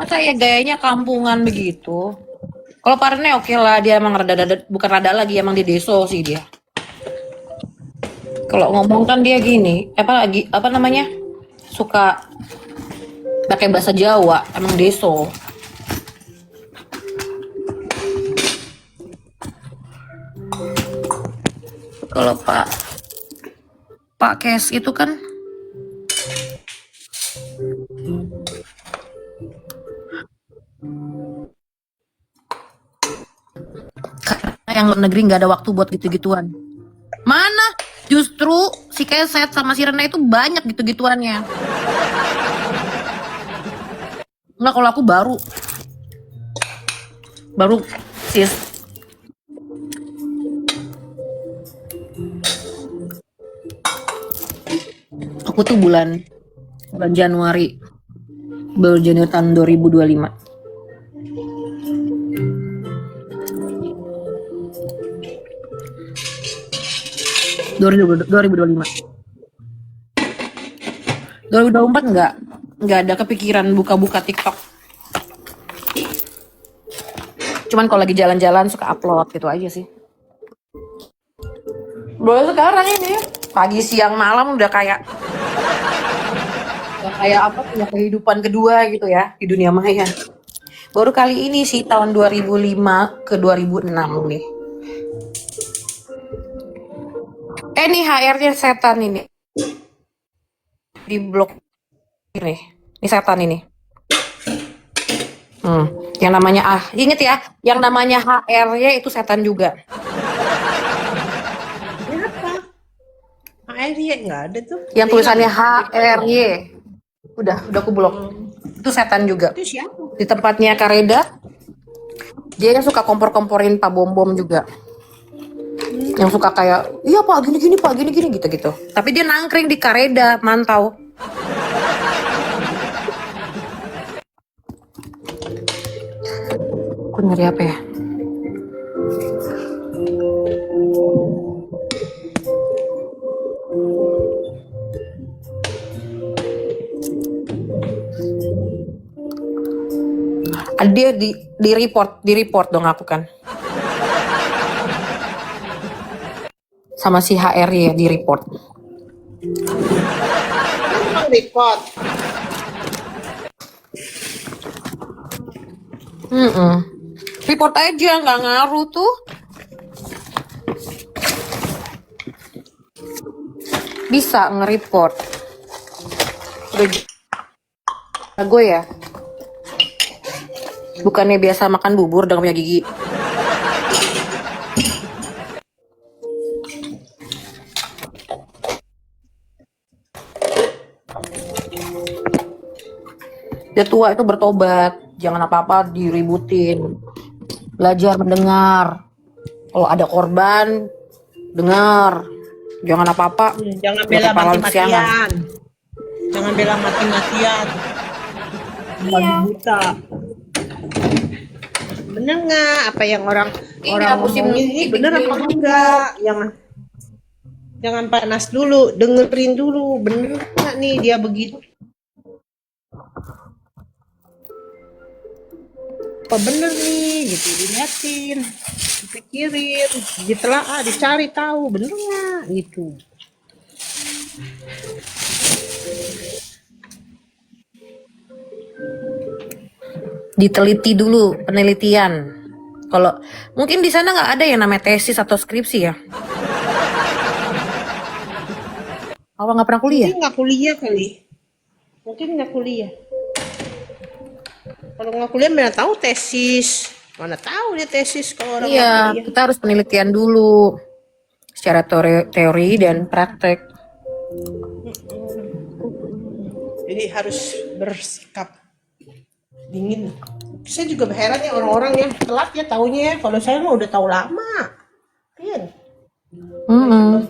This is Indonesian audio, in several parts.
Masa ya gayanya kampungan begitu? Kalau Parne oke lah, dia emang rada-rada, bukan rada lagi, emang di deso sih dia. Kalau ngomong kan dia gini, apa namanya? Suka pakai bahasa Jawa, emang deso. Kalau Pak Kes itu kan yang luar negeri nggak ada waktu buat gitu-gituan. Mana? Justru si Keset sama si Rena itu banyak gitu-gituannya. Enggak, kalau aku baru sis. Aku tuh bulan Januari tahun 2025. 2025. 2024 nggak ada kepikiran buka-buka TikTok. Cuman kalau lagi jalan-jalan suka upload gitu aja sih. Baru sekarang ini pagi siang malam udah kayak apa, punya kehidupan kedua gitu ya di dunia maya. Baru kali ini sih tahun 2005 ke 2006 nih. Nih HR-nya setan ini. Di blok ini. Ini setan ini. Yang namanya inget ya, yang namanya HR-nya itu setan juga. Kenapa? HRY nggak ada tuh. Yang tulisannya HRY. Udah aku blok. Itu setan juga. Itu siapa? Di tempatnya Kareda, dia yang suka kompor-komporin Pak Bom juga. Yang suka kayak, iya Pak, gini-gini Pak, gini-gini gitu-gitu. Tapi dia nangkring di Kareda, mantau. Aku nyari apa ya? Dia di report dong aku kan. Sama si HR ya di report. Report. Report aja, nggak ngaruh tuh. Bisa nge-report. Udah jago ya. Bukannya biasa makan bubur udah punya gigi. Dia tua itu bertobat, jangan apa-apa diributin. Belajar mendengar. Kalau ada korban, dengar. Jangan apa-apa. Jangan bela mati-matian. Jangan bela mati-matian. Babi buta. Bener nggak apa yang orang ngomongin ini bener apa enggak? Jangan panas dulu, dengerin dulu, bener nggak nih dia begitu? Apa bener nih gitu, diliatin, dipikirin, ditelaah, dicari tahu bener nggak gitu. Diteliti dulu, penelitian. Kalau mungkin di sana nggak ada yang namanya tesis atau skripsi ya. Awal nggak pernah kuliah? Mungkin nggak kuliah kali. Mungkin nggak kuliah. Kalau nggak kuliah mana tahu tesis. Mana tahu dia tesis kalau orang nggak Iya, kuliah. kita harus penelitian dulu. Secara teori dan praktek. Jadi harus bersikap dingin. Saya juga heran ya orang-orang yang telat ya taunya ya. Kalau saya mah udah tahu lama. Kan?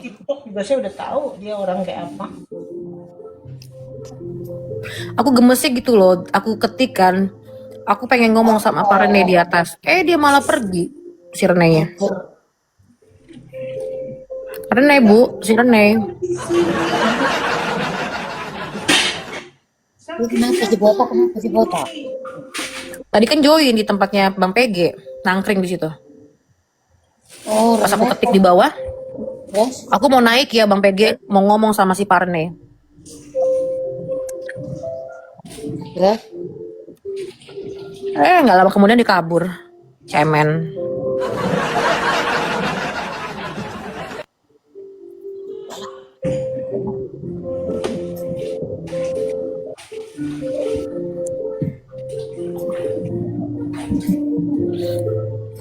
TikTok juga saya udah tahu dia orang kayak apa. Aku gemesnya gitu loh. Aku ketik kan. Aku pengen ngomong sama Pak Rene di atas. Dia malah pergi. Si Rene-nya. Rene, Bu. Si Rene. Lu kenapa si botak? Kenapa si botak? Tadi kan join di tempatnya Bang PG, nangkring di situ. Oh, Pas aku Rene. ketik di bawah, Terus? aku mau naik ya Bang PG, mau ngomong sama si Parne. Ya. Nggak lama kemudian dikabur. Cemen.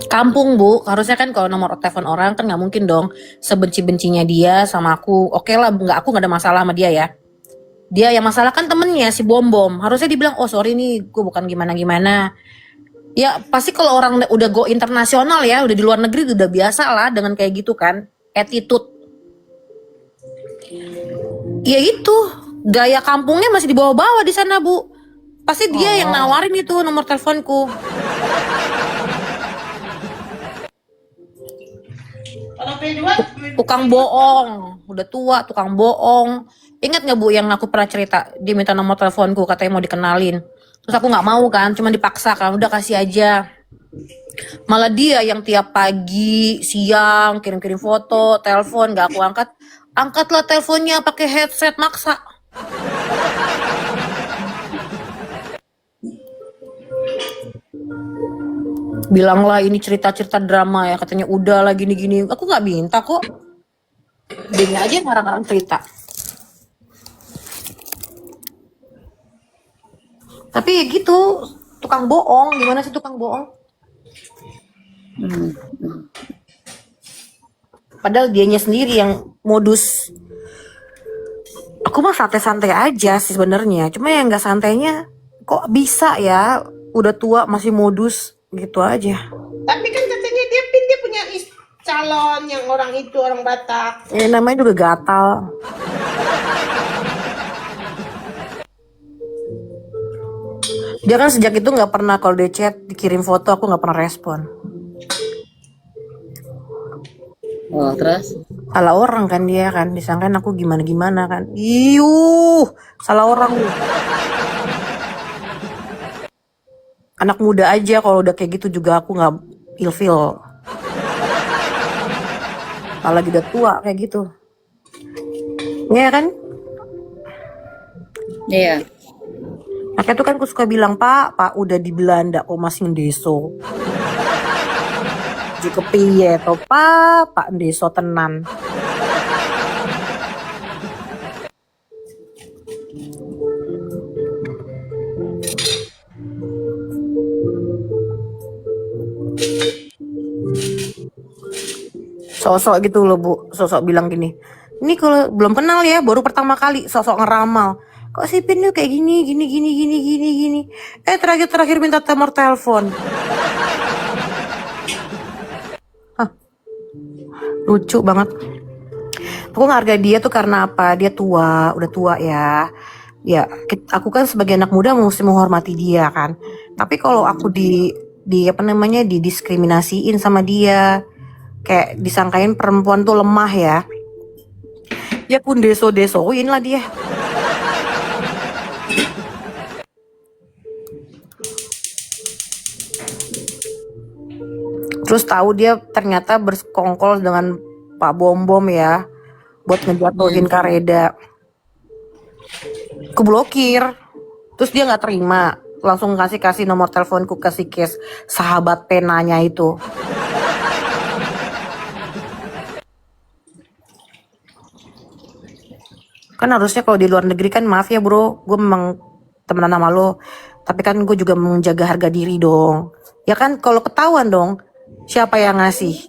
Kampung Bu, harusnya kan kalau nomor telepon orang kan nggak mungkin dong sebenci-bencinya dia sama aku. Oke lah, aku nggak ada masalah sama dia ya. Dia yang masalah kan temennya si Bom Bom. Harusnya dibilang, oh sorry nih, gue bukan gimana-gimana. Ya pasti kalau orang udah go internasional ya, udah di luar negeri udah biasa lah dengan kayak gitu kan. Attitude. Ya itu, gaya kampungnya masih di bawah-bawah di sana Bu. Pasti dia yang nawarin itu nomor teleponku. Kalau P2 Tukang bohong, udah tua tukang bohong. Ingat nggak Bu yang aku pernah cerita, dia minta nomor teleponku katanya mau dikenalin. Terus aku nggak mau kan, cuma dipaksa kan, udah kasih aja. Malah dia yang tiap pagi, siang kirim-kirim foto, telepon nggak aku angkat. Angkatlah teleponnya pakai headset maksa. Bilanglah ini cerita-cerita drama ya, katanya udah lah gini-gini. Aku nggak minta kok. Dia aja ngarang-ngarang cerita. Tapi ya gitu, tukang bohong. Gimana sih tukang bohong? Padahal dianya sendiri yang modus. Aku mah santai-santai aja sih sebenarnya. Cuma yang nggak santainya kok bisa ya, udah tua masih modus gitu aja. tapi kan katanya dia punya calon yang orang itu orang Batak. Ya namanya juga gatal. Dia kan sejak itu nggak pernah kalau dia chat dikirim foto aku nggak pernah respon. Oh, terus? Salah orang kan dia kan, disangkain aku gimana-gimana kan. Iyuh, salah orang. Anak muda aja kalau udah kayak gitu juga aku nggak ilfil. Apalagi udah tua kayak gitu. Iya kan? Iya. Makanya tuh kan aku suka bilang, Pak udah di Belanda kok masih ngedeso. Jika piye to Pak ndeso tenan. Sosok gitu loh Bu, sosok bilang gini. Ini kalau belum kenal ya, baru pertama kali sosok ngeramal. Kok si Pin tuh kayak gini. Terakhir minta nomor telepon. Hah, lucu banget. Aku ngehargai dia tuh karena apa? Dia tua, udah tua ya. Ya, aku kan sebagai anak muda mesti menghormati dia kan. Tapi kalau aku didiskriminasiin sama dia, kayak disangkain perempuan tuh lemah ya. Ya pun desoin lah dia. Terus tahu dia ternyata bersekongkol dengan Pak Bom Bom ya, buat ngejatuhin Kareda. Aku blokir. Terus dia nggak terima, langsung kasih nomor teleponku ke si Kes, sahabat penanya itu. Kan harusnya kalau di luar negeri kan maaf ya bro, gue memang temenan sama lo, tapi kan gue juga menjaga harga diri dong. Ya kan kalau ketahuan dong, siapa yang ngasih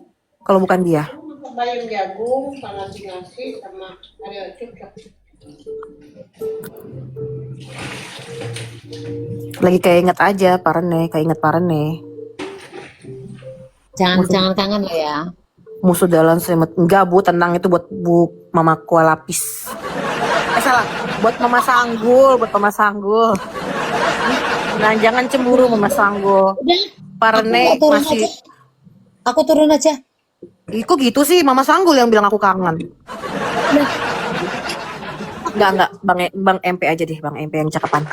kalau bukan dia? Bayam jagung sama nasi sama ada cukup. Lagi kayak inget aja Parene, kayak inget Parene. Jangan kangen lo ya. Musuh dalam selimut. Enggak Bu, tenang, itu buat Bu Mama Kuah Lapis. Salah, buat Mama Sanggul. Nah, jangan cemburu Mama Sanggul. Parene masih. Aku turun aja. Ih, kok gitu sih, Mama Sanggul yang bilang aku kangen. Enggak, Bang MP aja deh, Bang MP yang cakepan.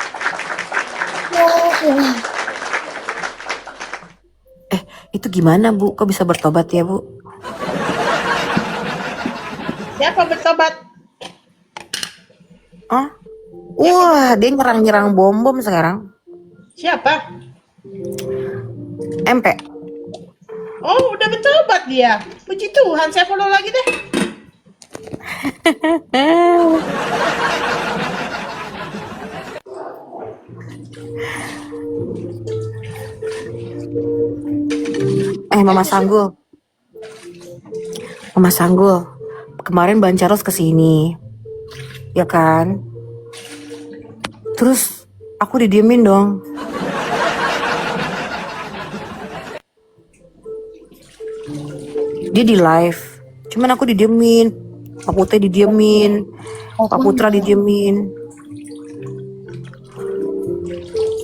Itu gimana Bu? Kok bisa bertobat ya Bu? Siapa bertobat? Oh, wah dia nyerang-nyerang bom sekarang. Siapa? MP. Oh, udah bertobat dia. Puji Tuhan, saya follow lagi deh. Mama Sanggul. Mama Sanggul. Kemarin Bang Charles kesini. Ya kan? Terus aku didiemin dong. Dia di live. Cuman aku didiemin. Pak Putih didiemin. Pak Putra didiemin.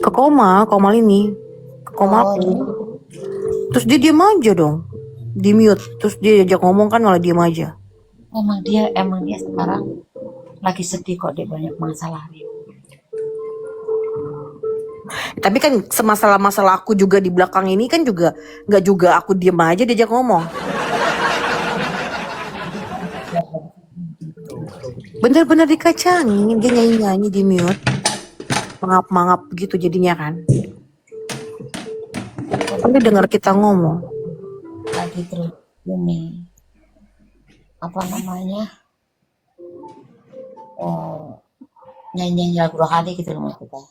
Ke Komal ini. Ke Komalku. Terus dia diem aja dong. Di mute. Terus dia ajak ngomong kan malah diem aja. Emang dia sekarang lagi sedih kok, dia banyak masalah. Tapi kan semasalah-masalah aku juga di belakang ini kan juga nggak juga aku diem aja diajak ngomong. Bener-bener dikacangin, dia nyanyi-nyanyi di mute. Mangap-mangap gitu jadinya kan. Tapi dengar kita ngomong. Lagi terus ini apa namanya, nyanyi lagu rohani gitu loh maksudnya.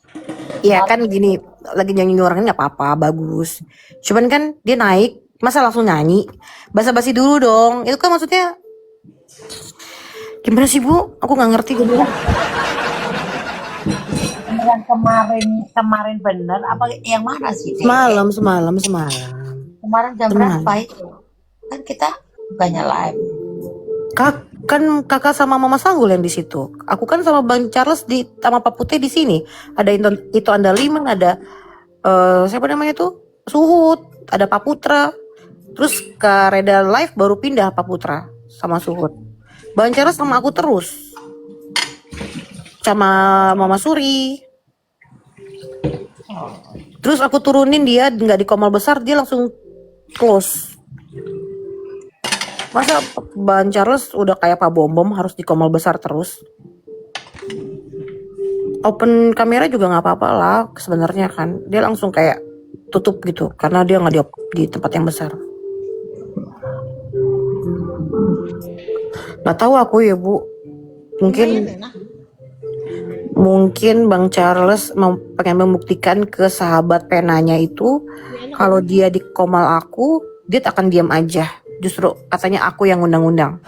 Iya kan gini, lagi nyanyi orang nggak apa-apa, bagus. Cuman kan dia naik, masa langsung nyanyi? Basa-basi dulu dong. Itu kan maksudnya gimana sih Bu? Aku nggak ngerti gitu. Yang kemarin bener apa yang mana sih? Semalam. Kemarin jam berapa itu? Kan kita bukannya live. Kan kakak sama Mama Sanggul yang di situ. Aku kan sama Bang Charles sama Pak Putih di sini. Ada itu Andaliman, ada siapa namanya tuh? Suhut, ada Pak Putra. Terus ke Reda Live baru pindah Pak Putra sama Suhut. Bang Charles sama aku terus. Sama Mama Suri. Terus aku turunin dia nggak di Komal besar, dia langsung close. Masa Bang Charles udah kayak Pak Bom harus di Komal besar terus? Open kamera juga nggak apa-apa lah sebenarnya kan. Dia langsung kayak tutup gitu karena dia nggak di tempat yang besar. Nggak tahu aku ya Bu. Mungkin Bang Charles pengen membuktikan ke sahabat penanya itu kalau dia di Komal aku, dia akan diam aja. Justru katanya aku yang ngundang-undang.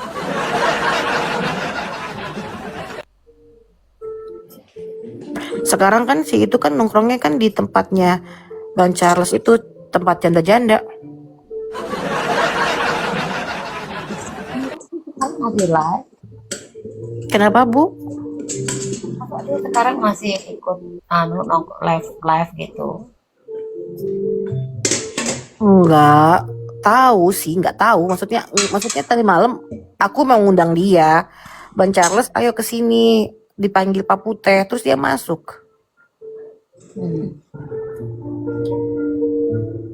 Sekarang kan si itu kan nongkrongnya kan di tempatnya Bang Charles itu tempat janda-janda. Kenapa Bu? Apa dia sekarang masih ikut live gitu? Enggak tahu. Maksudnya tadi malam aku mau ngundang dia, Bang Charles, ayo ke sini, dipanggil Pak Putih, terus dia masuk.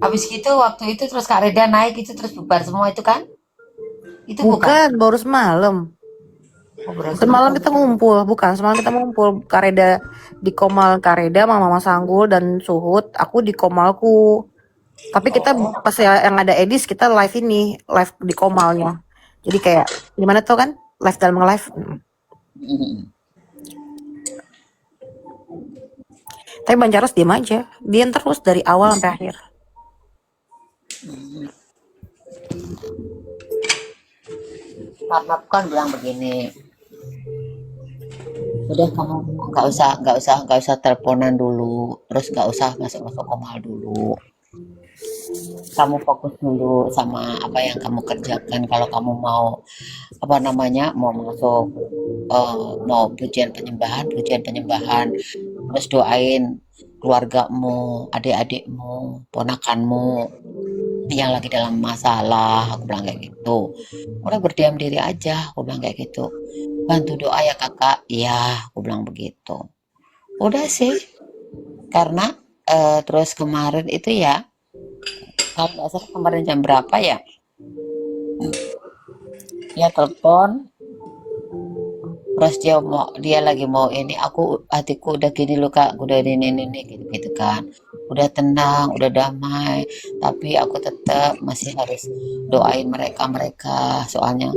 Habis gitu waktu itu terus Kak Reda naik itu terus bubar semua itu kan? Itu Bukan, baru semalam. Semalam kita ngumpul, Kareda di Komal Kareda, Mama Sanggul dan Suhut, aku di Komalku. Tapi kita pas yang ada Edis kita live di Komalnya. Jadi kayak gimana tuh kan? Live dalam nge-live. Tapi Bang Charles diem aja. Dia terus dari awal sampai akhir. Karena aku kan bilang begini, udah kamu nggak usah teleponan dulu, terus nggak usah masuk Komal dulu. Kamu fokus dulu sama apa yang kamu kerjakan. Kalau kamu mau mau masuk mau pujian penyembahan, terus doain keluargamu, adik-adikmu, ponakanmu yang lagi dalam masalah, aku bilang kayak gitu. Udah berdiam diri aja, aku bilang kayak gitu. Bantu doa ya kakak, iya, aku bilang begitu. Udah sih, karena Terus kemarin itu ya, kalau nggak salah kemarin jam berapa ya? Dia telepon, terus dia lagi mau ini, aku hatiku udah gini loh kak, udah ini gitu gitu kan, udah tenang, udah damai, tapi aku tetap masih harus doain mereka mereka, soalnya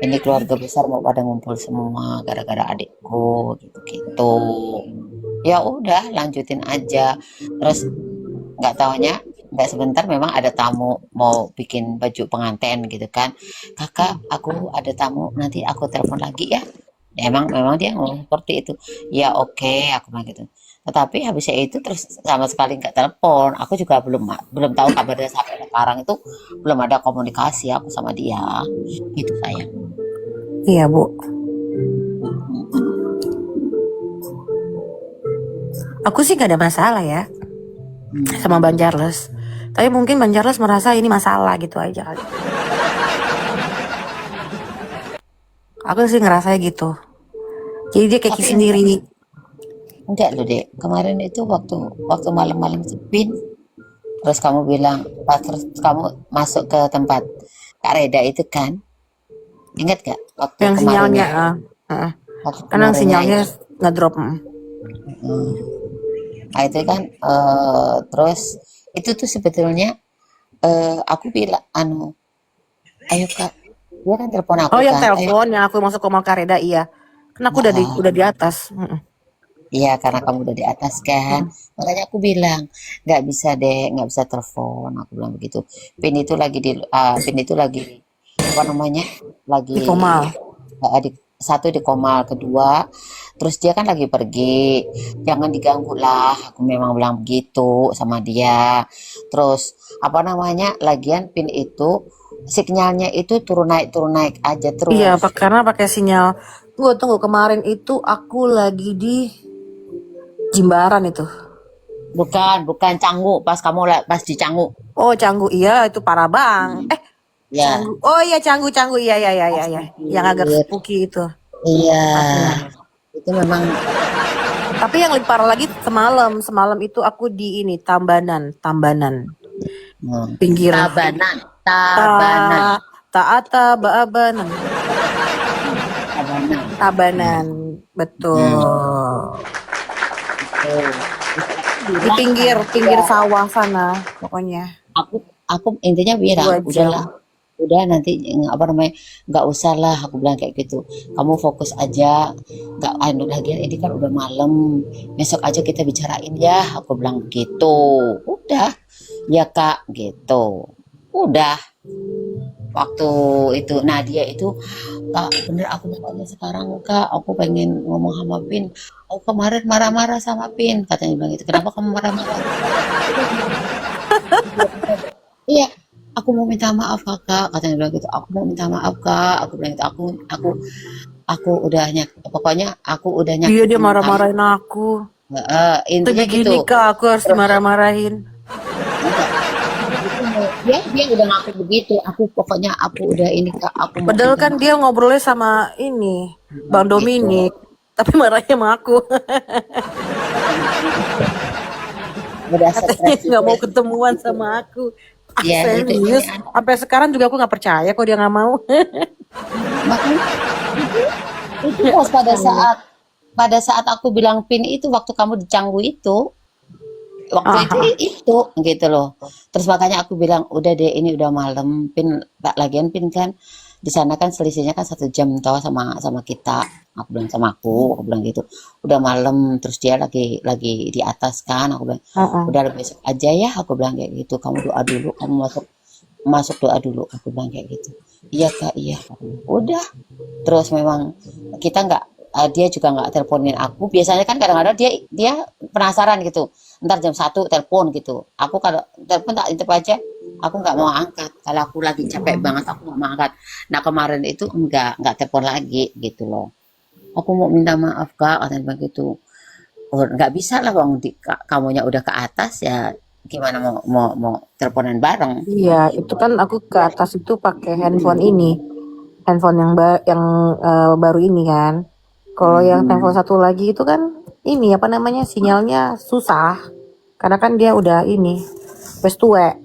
ini keluarga besar mau pada ngumpul semua gara-gara adikku gitu gitu. Ya udah lanjutin aja, terus nggak taunya nggak sebentar memang ada tamu mau bikin baju pengantin gitu kan, kakak aku ada tamu nanti aku telepon lagi ya. Emang memang dia ngomong seperti itu, ya oke aku bilang gitu, tetapi habisnya itu terus sama sekali nggak telepon, aku juga belum belum tahu kabarnya sampai sekarang itu, belum ada komunikasi aku sama dia gitu sayang. Iya Bu. Aku sih gak ada masalah ya sama Bang Charles. Tapi mungkin Bang Charles merasa ini masalah gitu aja kali. Aku sih ngerasanya gitu. Jadi dia keki Tapi sendiri. enggak loh dek, kemarin itu waktu waktu malam-malam sepin, terus kamu bilang pas terus kamu masuk ke tempat Kak Reda itu kan, ingat gak waktu Yang sinyalnya kemarinnya, waktu karena kemarinnya sinyalnya itu. ngedrop. Hmm. Nah itu kan terus itu tuh sebetulnya aku bilang anu, ayo kak, dia kan telepon aku Oh yang kan, ayo. telepon yang aku masuk ke Mall Kareda iya. Karena aku udah di atas. Iya karena kamu udah di atas kan, Mm. makanya aku bilang nggak bisa deh, nggak bisa telepon, aku bilang begitu. Pin itu lagi apa namanya, lagi Di Komal. satu di Komal, kedua terus dia kan lagi pergi, jangan diganggu lah, aku memang bilang begitu sama dia. Terus apa namanya, lagian Pin itu sinyalnya itu turun naik aja Iya, terus. karena pakai sinyal. Tunggu kemarin itu aku lagi di Jimbaran itu. Bukan Canggu, pas di Canggu Oh Canggu iya itu parah bang. ya, Canggu. Oh iya Canggu iya iya iya iya pas iya. Yang agak dikit. spooky itu. Iya, Iya. itu memang. Tapi yang lebih parah lagi semalam itu aku di ini Tambanan. Hmm. Pinggir Tabanan, Tabanan, ta taata baabanan. Tabanan. Tabanan. Hmm. Betul. Tuh. Di Bilang pinggir sama pinggir dia, sawah sana pokoknya. aku intinya bilang 2 jam. udahlah, udah nanti apa namanya, nggak usah lah, aku bilang kayak gitu, kamu fokus aja, nggak anu lagi ini kan udah malam, besok aja kita bicarain ya, aku bilang gitu. Udah ya kak gitu, udah. Waktu itu Nadia itu, kak bener aku pokoknya sekarang kak aku pengen ngomong sama Pin, aku kemarin marah-marah sama Pin, katanya bilang gitu, kenapa kamu marah-marah. Iya, aku mau minta maaf kakak, katanya bilang gitu, aku mau minta maaf kak, aku bilang gitu, aku udah pokoknya aku udah Iya dia nyakitin kamu. marah-marahin aku. Intinya Lagi gitu. gini kak aku harus Terus dimarah-marahin. enggak, itu dia udah ngaku begitu, aku pokoknya aku udah ini kak, aku mau Padahal minta kan maaf dia ngobrolnya sama ini Bang gitu. Dominik. Tapi marahnya sama aku. Udah Katanya stres gitu nggak mau ya. ketemuan sama aku. Ah Ya itu ini serius? Sampai sekarang juga aku nggak percaya kok dia nggak mau. makanya itu Nggak pas percaya. pada saat aku bilang Pin itu waktu kamu di Canggu itu, waktu itu Aha. itu gitu loh. Terus makanya aku bilang udah deh ini udah malam, Pin tak lagian Pin kan di sana kan selisihnya kan 1 jam tau sama sama kita. Aku bilang sama aku bilang gitu. Udah malam, terus dia lagi di atas kan. Aku bilang Heeh. udah besok aja ya. Aku bilang kayak gitu. Kamu doa dulu, kamu masuk masuk doa dulu. Aku bilang kayak gitu. Iya kak, iya. Udah. Terus memang kita nggak, dia juga nggak teleponin aku. Biasanya kan kadang-kadang dia dia penasaran gitu. Ntar jam 1 telepon gitu. Aku kalau telepon tak intip aja. Aku nggak mau angkat. Kalau aku lagi capek banget, aku nggak mau angkat. Nah kemarin itu nggak telepon lagi gitu loh. Aku mau minta maaf kak, katanya begitu. Oh, nggak bisa lah, bang. Kamunya udah ke atas ya. Gimana mau teleponan bareng? Iya, itu kan aku ke atas itu pakai handphone ini. Handphone yang baru ini kan. Kalau yang handphone satu lagi itu kan ini apa namanya sinyalnya susah. Karena kan dia udah ini, wes tuwek.